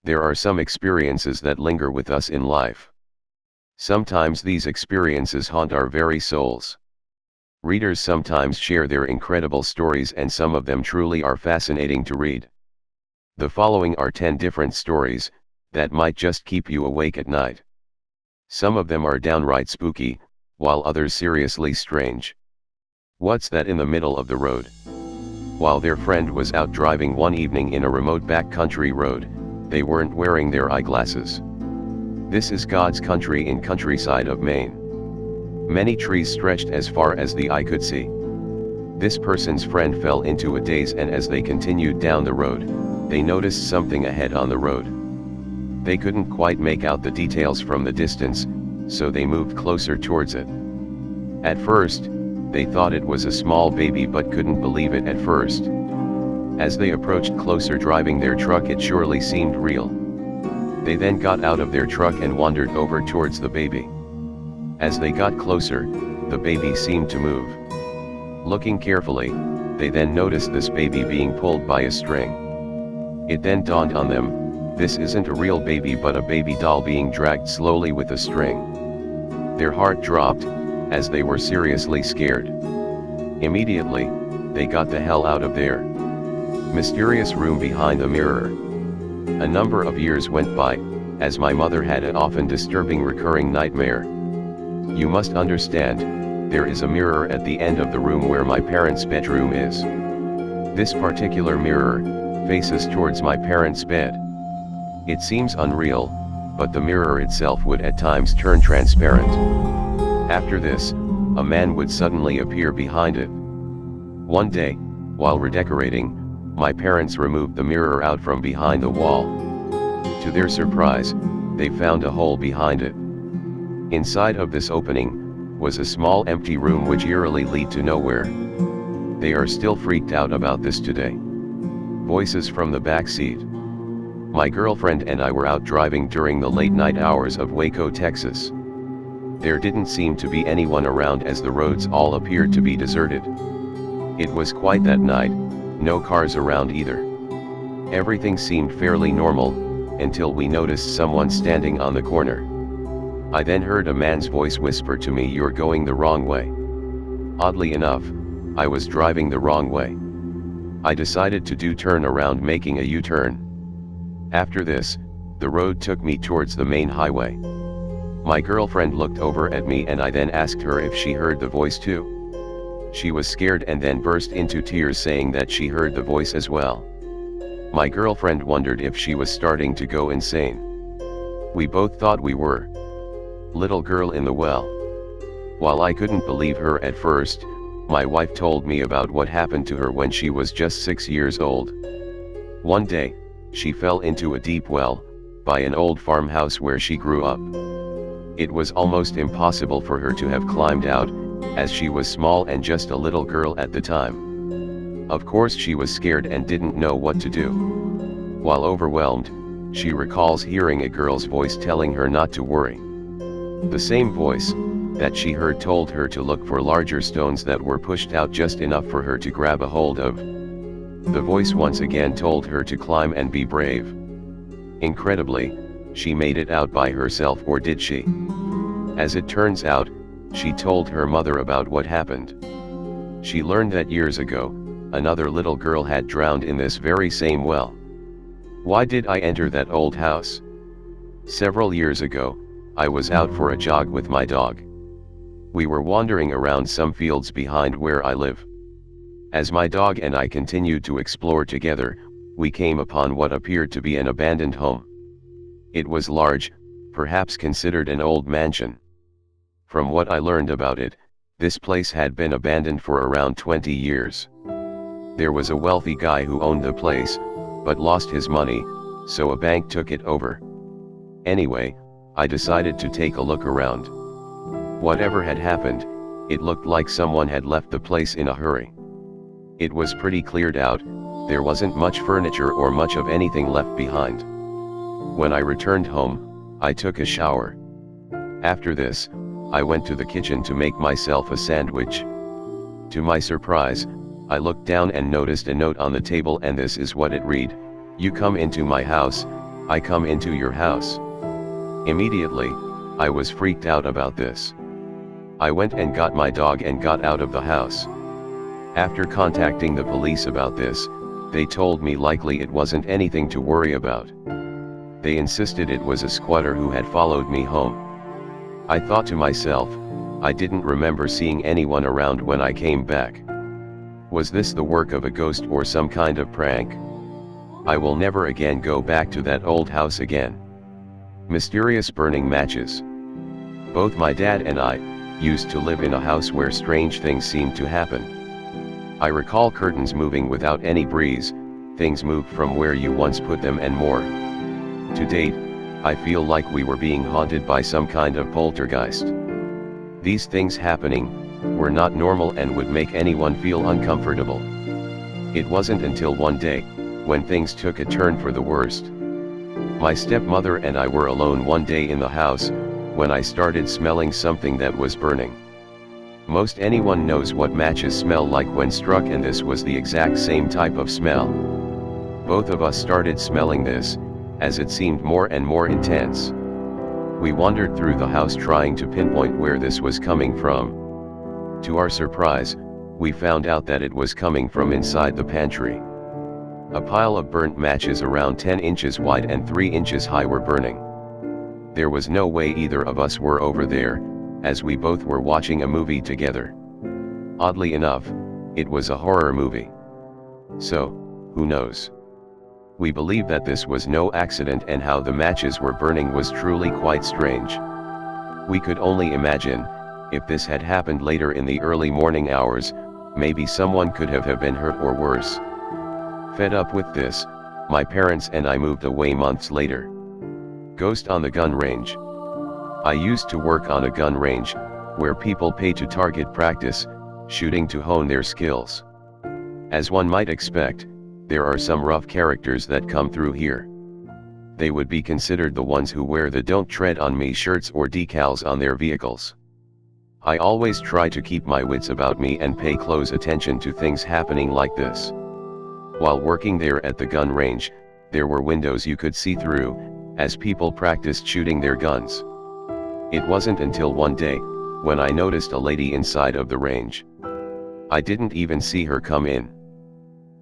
There are some experiences that linger with us in life. Sometimes these experiences haunt our very souls. Readers sometimes share their incredible stories, and some of them truly are fascinating to read. The following are 10 different stories that might just keep you awake at night. Some of them are downright spooky, while others seriously strange. What's that in the middle of the road? While their friend was out driving one evening in a remote backcountry road, they weren't wearing their eyeglasses. This is God's country in countryside of Maine. Many trees stretched as far as the eye could see. This person's friend fell into a daze, and as they continued down the road, they noticed something ahead on the road. They couldn't quite make out the details from the distance, so they moved closer towards it. At first, they thought it was a small baby but couldn't believe it at first. As they approached closer driving their truck, it surely seemed real. They then got out of their truck and wandered over towards the baby. As they got closer, the baby seemed to move. Looking carefully, they then noticed this baby being pulled by a string. It then dawned on them, this isn't a real baby but a baby doll being dragged slowly with a string. Their heart dropped, as they were seriously scared. Immediately, they got the hell out of there. Mysterious room behind the mirror. A number of years went by, as my mother had an often disturbing recurring nightmare. You must understand, there is a mirror at the end of the room where my parents' bedroom is. This particular mirror faces towards my parents' bed. It seems unreal, but the mirror itself would at times turn transparent. After this, a man would suddenly appear behind it. One day, while redecorating, my parents removed the mirror out from behind the wall. To their surprise, they found a hole behind it. Inside of this opening was a small empty room which eerily led to nowhere. They are still freaked out about this today. Voices from the back seat. My girlfriend and I were out driving during the late night hours of Waco, Texas. There didn't seem to be anyone around as the roads all appeared to be deserted. It was quiet that night, no cars around either. Everything seemed fairly normal, until we noticed someone standing on the corner. I then heard a man's voice whisper to me, "You're going the wrong way." Oddly enough, I was driving the wrong way. I decided to turn around, making a U-turn. After this, the road took me towards the main highway. My girlfriend looked over at me and I then asked her if she heard the voice too. She was scared and then burst into tears saying that she heard the voice as well. My girlfriend wondered if she was starting to go insane. We both thought we were. Little girl in the well. While I couldn't believe her at first, my wife told me about what happened to her when she was just 6 years old. One day, she fell into a deep well, by an old farmhouse where she grew up. It was almost impossible for her to have climbed out, as she was small and just a little girl at the time. Of course she was scared and didn't know what to do. While overwhelmed, she recalls hearing a girl's voice telling her not to worry. The same voice that she heard told her to look for larger stones that were pushed out just enough for her to grab a hold of. The voice once again told her to climb and be brave. Incredibly, she made it out by herself, or did she? As it turns out, she told her mother about what happened. She learned that years ago, another little girl had drowned in this very same well. Why did I enter that old house? Several years ago, I was out for a jog with my dog. We were wandering around some fields behind where I live. As my dog and I continued to explore together, we came upon what appeared to be an abandoned home. It was large, perhaps considered an old mansion. From what I learned about it, this place had been abandoned for around 20 years. There was a wealthy guy who owned the place, but lost his money, so a bank took it over. Anyway, I decided to take a look around. Whatever had happened, it looked like someone had left the place in a hurry. It was pretty cleared out, there wasn't much furniture or much of anything left behind. When I returned home, I took a shower. After this, I went to the kitchen to make myself a sandwich. To my surprise, I looked down and noticed a note on the table, and this is what it read: "You come into my house, I come into your house. Immediately, I was freaked out about this. I went and got my dog and got out of the house. After contacting the police about this, they told me likely it wasn't anything to worry about. They insisted it was a squatter who had followed me home. I thought to myself, I didn't remember seeing anyone around when I came back. Was this the work of a ghost or some kind of prank? I will never again go back to that old house again. Mysterious burning matches. Both my dad and I used to live in a house where strange things seemed to happen. I recall curtains moving without any breeze, things moved from where you once put them and more. To date, I feel like we were being haunted by some kind of poltergeist. These things happening were not normal and would make anyone feel uncomfortable. It wasn't until one day, when things took a turn for the worst. My stepmother and I were alone one day in the house, when I started smelling something that was burning. Most anyone knows what matches smell like when struck, and this was the exact same type of smell. Both of us started smelling this, as it seemed more and more intense. We wandered through the house trying to pinpoint where this was coming from. To our surprise, we found out that it was coming from inside the pantry. A pile of burnt matches around 10 inches wide and 3 inches high were burning. There was no way either of us were over there, as we both were watching a movie together. Oddly enough, it was a horror movie. So, who knows? We believe that this was no accident, and how the matches were burning was truly quite strange. We could only imagine, if this had happened later in the early morning hours, maybe someone could have been hurt or worse. Fed up with this, my parents and I moved away months later. Ghost on the gun range. I used to work on a gun range, where people pay to target practice, shooting to hone their skills. As one might expect, there are some rough characters that come through here. They would be considered the ones who wear the "Don't Tread on Me" shirts or decals on their vehicles. I always try to keep my wits about me and pay close attention to things happening like this. While working there at the gun range, there were windows you could see through, as people practiced shooting their guns. It wasn't until one day, when I noticed a lady inside of the range. I didn't even see her come in.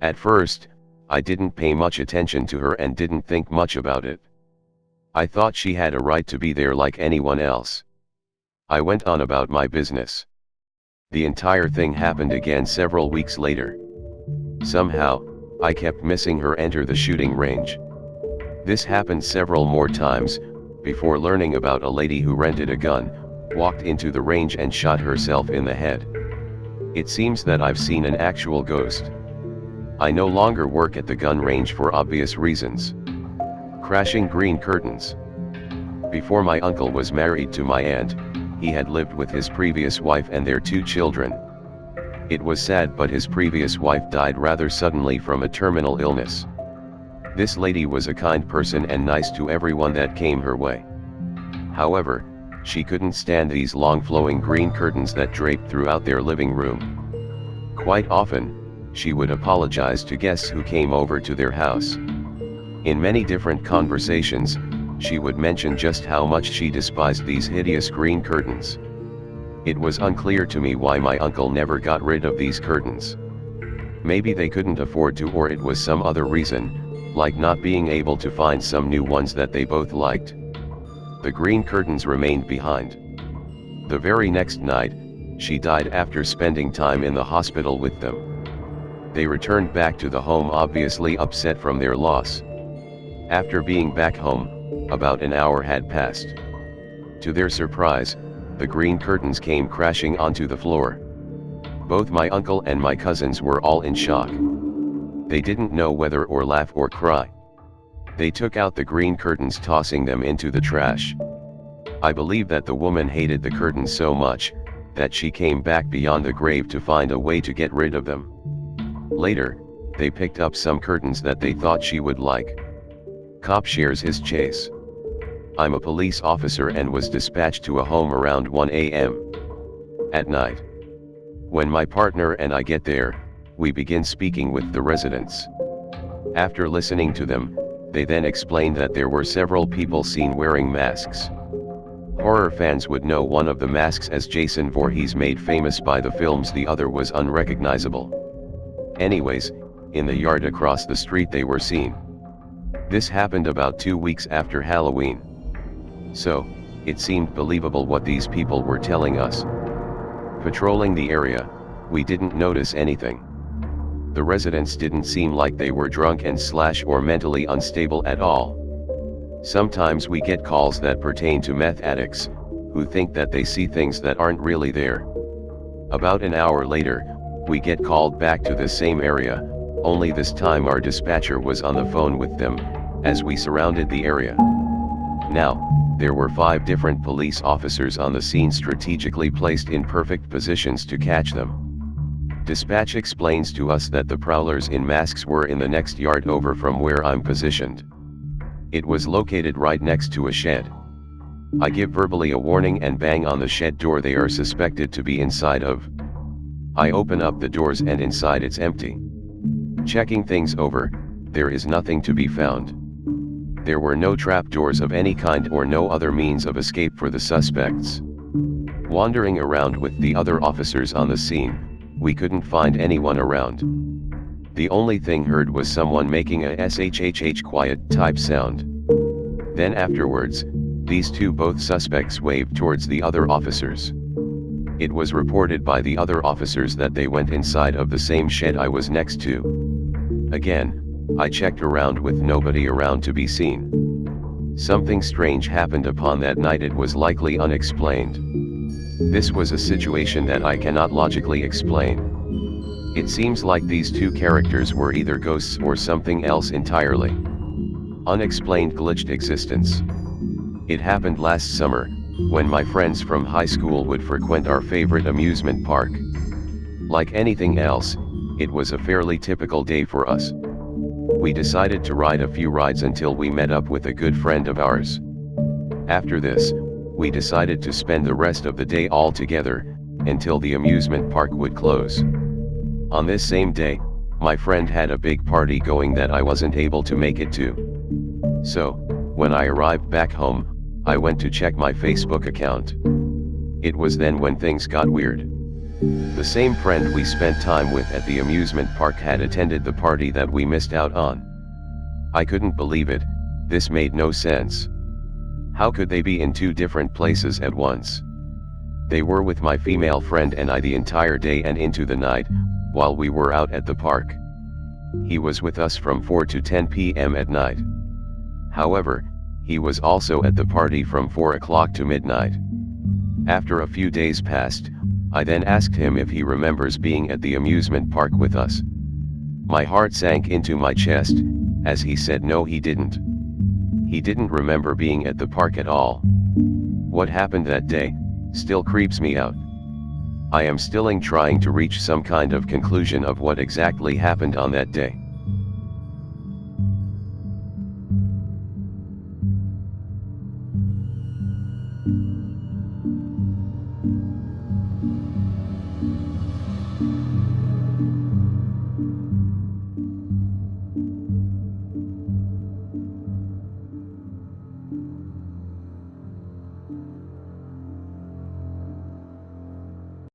At first, I didn't pay much attention to her and didn't think much about it. I thought she had a right to be there like anyone else. I went on about my business. The entire thing happened again several weeks later. Somehow, I kept missing her enter the shooting range. This happened several more times, before learning about a lady who rented a gun, walked into the range and shot herself in the head. It seems that I've seen an actual ghost. I no longer work at the gun range for obvious reasons. Crashing green curtains. Before my uncle was married to my aunt, he had lived with his previous wife and their 2 children. It was sad, but his previous wife died rather suddenly from a terminal illness. This lady was a kind person and nice to everyone that came her way. However, she couldn't stand these long flowing green curtains that draped throughout their living room. Quite often, she would apologize to guests who came over to their house. In many different conversations, she would mention just how much she despised these hideous green curtains. It was unclear to me why my uncle never got rid of these curtains. Maybe they couldn't afford to, or it was some other reason, like not being able to find some new ones that they both liked. The green curtains remained behind. The very next night, she died after spending time in the hospital with them. They returned back to the home obviously upset from their loss. After being back home, about an hour had passed. To their surprise, the green curtains came crashing onto the floor. Both my uncle and my cousins were all in shock. They didn't know whether or laugh or cry. They took out the green curtains, tossing them into the trash. I believe that the woman hated the curtains so much, that she came back beyond the grave to find a way to get rid of them. Later, they picked up some curtains that they thought she would like. Cop shares his chase. I'm a police officer and was dispatched to a home around 1 a.m. at night. When my partner and I get there, we begin speaking with the residents. After listening to them, They then explained that there were several people seen wearing masks. Horror fans would know one of the masks as Jason Voorhees, made famous by the films, the other was unrecognizable. Anyways, in the yard across the street they were seen. This happened about 2 weeks after Halloween. So, it seemed believable what these people were telling us. Patrolling the area, we didn't notice anything. The residents didn't seem like they were drunk and or mentally unstable at all. Sometimes we get calls that pertain to meth addicts, who think that they see things that aren't really there. About an hour later, we get called back to the same area, only this time our dispatcher was on the phone with them, as we surrounded the area. Now, there were 5 different police officers on the scene, strategically placed in perfect positions to catch them. Dispatch explains to us that the prowlers in masks were in the next yard over from where I'm positioned. It was located right next to a shed. I give verbally a warning and bang on the shed door they are suspected to be inside of. I open up the doors and inside it's empty. Checking things over, there is nothing to be found. There were no trap doors of any kind or no other means of escape for the suspects. Wandering around with the other officers on the scene, we couldn't find anyone around. The only thing heard was someone making a shhh quiet type sound. Then afterwards, these both suspects waved towards the other officers. It was reported by the other officers that they went inside of the same shed I was next to. Again, I checked around with nobody around to be seen. Something strange happened upon that night. It was likely unexplained. This was a situation that I cannot logically explain. It seems like these 2 characters were either ghosts or something else entirely. Unexplained glitched existence. It happened last summer, when my friends from high school would frequent our favorite amusement park. Like anything else, it was a fairly typical day for us. We decided to ride a few rides until we met up with a good friend of ours. After this, we decided to spend the rest of the day all together, until the amusement park would close. On this same day, my friend had a big party going that I wasn't able to make it to. So, when I arrived back home, I went to check my Facebook account. It was then when things got weird. The same friend we spent time with at the amusement park had attended the party that we missed out on. I couldn't believe it. This made no sense. How could they be in 2 different places at once? They were with my female friend and I the entire day and into the night, while we were out at the park. He was with us from 4 to 10 p.m. at night. However, he was also at the party from 4 o'clock to midnight. After a few days passed, I then asked him if he remembers being at the amusement park with us. My heart sank into my chest, as he said no, he didn't. He didn't remember being at the park at all. What happened that day still creeps me out. I am still trying to reach some kind of conclusion of what exactly happened on that day.